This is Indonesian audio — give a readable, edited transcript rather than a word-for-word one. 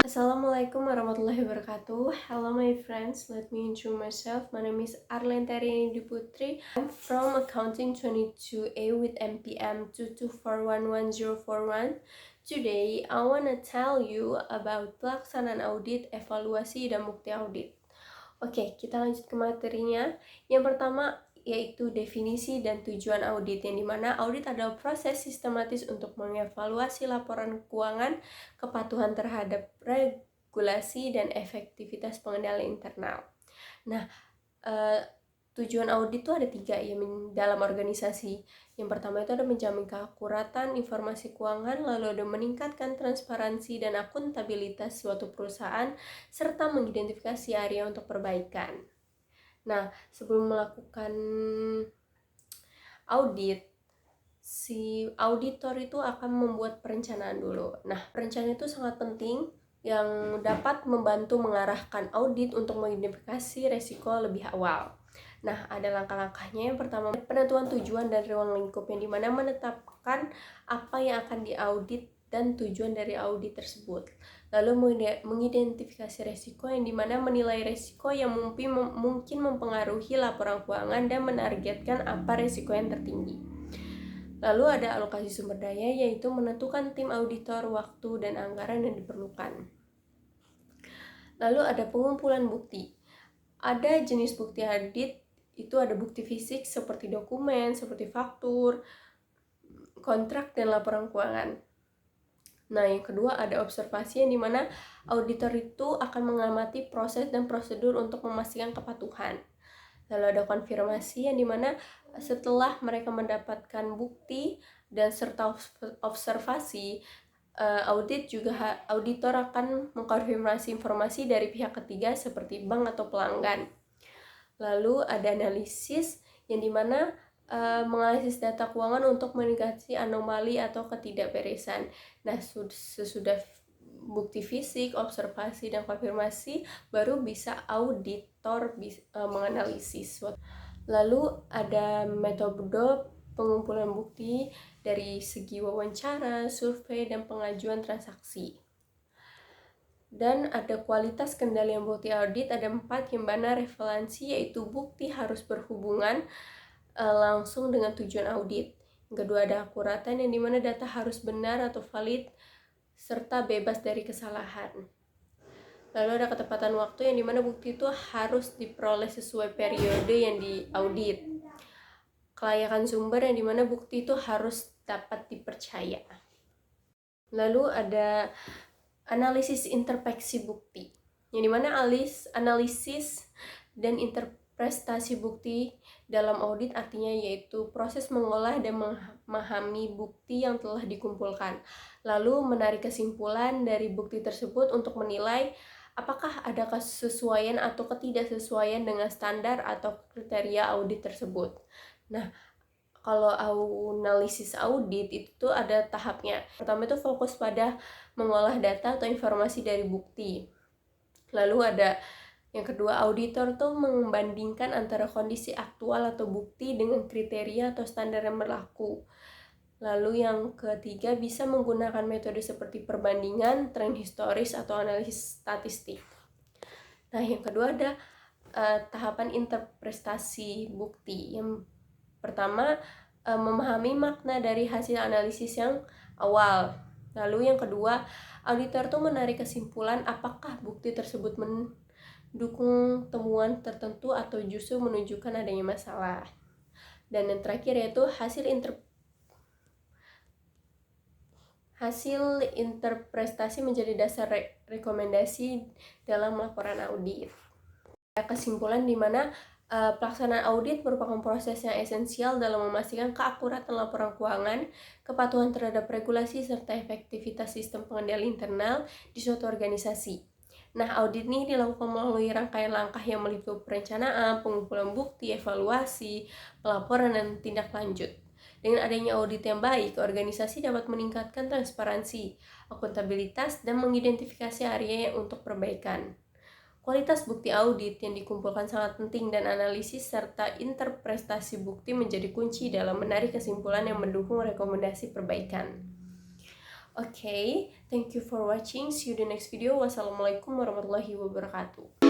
Assalamualaikum warahmatullahi wabarakatuh. Hello my friends, let me introduce myself. My name is Arlen Tariani Putri. I'm from Accounting 22A with NPM 2241101. Today, I wanna tell you about pelaksanaan audit, evaluasi, dan bukti audit. Oke, kita lanjut ke materinya. Yang pertama yaitu definisi dan tujuan audit, yang dimana audit adalah proses sistematis untuk mengevaluasi laporan keuangan, kepatuhan terhadap regulasi, dan efektivitas pengendalian internal. Nah, tujuan audit itu ada 3 ya dalam organisasi. Yang pertama itu ada menjamin keakuratan informasi keuangan, lalu ada meningkatkan transparansi dan akuntabilitas suatu perusahaan, serta mengidentifikasi area untuk perbaikan. Nah, sebelum melakukan audit, si auditor itu akan membuat perencanaan dulu. Nah, perencanaan itu sangat penting yang dapat membantu mengarahkan audit untuk mengidentifikasi resiko lebih awal. Nah, ada langkah-langkahnya. Yang pertama, penentuan tujuan dan ruang lingkup, yang dimana menetapkan apa yang akan diaudit dan tujuan dari audit tersebut. Lalu mengidentifikasi resiko, yang dimana menilai resiko yang mungkin mempengaruhi laporan keuangan dan menargetkan apa resiko yang tertinggi. Lalu ada alokasi sumber daya, yaitu menentukan tim auditor, waktu, dan anggaran yang diperlukan. Lalu ada pengumpulan bukti. Ada jenis bukti audit, itu ada bukti fisik seperti dokumen, seperti faktur, kontrak, dan laporan keuangan. Nah, yang kedua ada observasi, yang dimana auditor itu akan mengamati proses dan prosedur untuk memastikan kepatuhan. Lalu ada konfirmasi, yang dimana setelah mereka mendapatkan bukti dan serta observasi, auditor akan mengkonfirmasi informasi dari pihak ketiga seperti bank atau pelanggan. Lalu ada analisis, yang dimana menganalisis data keuangan untuk mengidentifikasi anomali atau ketidakberesan. Nah, sesudah bukti fisik, observasi, dan konfirmasi, baru bisa auditor menganalisis. Lalu ada metode pengumpulan bukti dari segi wawancara, survei, dan pengajuan transaksi. Dan ada kualitas kendalian bukti audit, ada 4, yang mana relevansi, yaitu bukti harus berhubungan langsung dengan tujuan audit. Yang kedua ada akuratan, yang dimana data harus benar atau valid serta bebas dari kesalahan. Lalu ada ketepatan waktu, yang dimana bukti itu harus diperoleh sesuai periode yang diaudit. Kelayakan sumber, yang dimana bukti itu harus dapat dipercaya. Lalu ada analisis interpretasi bukti, yang dimana analisis dan interpretasi bukti dalam audit artinya yaitu proses mengolah dan memahami bukti yang telah dikumpulkan, lalu menarik kesimpulan dari bukti tersebut untuk menilai apakah ada kesesuaian atau ketidaksesuaian dengan standar atau kriteria audit tersebut. Nah, kalau analisis audit itu ada tahapnya. Pertama itu fokus pada mengolah data atau informasi dari bukti. Lalu ada yang kedua, auditor tuh membandingkan antara kondisi aktual atau bukti dengan kriteria atau standar yang berlaku. Lalu yang ketiga, bisa menggunakan metode seperti perbandingan, tren historis, atau analisis statistik. Nah, yang kedua ada tahapan interpretasi bukti. Yang pertama, memahami makna dari hasil analisis yang awal. Lalu yang kedua, auditor tuh menarik kesimpulan apakah bukti tersebut mendukung temuan tertentu atau justru menunjukkan adanya masalah. Dan yang terakhir yaitu hasil interpretasi menjadi dasar rekomendasi dalam laporan audit. Kesimpulan di mana pelaksanaan audit merupakan proses yang esensial dalam memastikan keakuratan laporan keuangan, kepatuhan terhadap regulasi, serta efektivitas sistem pengendalian internal di suatu organisasi. Nah, audit ini dilakukan melalui rangkaian langkah yang meliputi perencanaan, pengumpulan bukti, evaluasi, pelaporan, dan tindak lanjut. Dengan adanya audit yang baik, organisasi dapat meningkatkan transparansi, akuntabilitas, dan mengidentifikasi area untuk perbaikan. Kualitas bukti audit yang dikumpulkan sangat penting, dan analisis serta interpretasi bukti menjadi kunci dalam menarik kesimpulan yang mendukung rekomendasi perbaikan. Okay, thank you for watching. See you in the next video. Wassalamualaikum warahmatullahi wabarakatuh.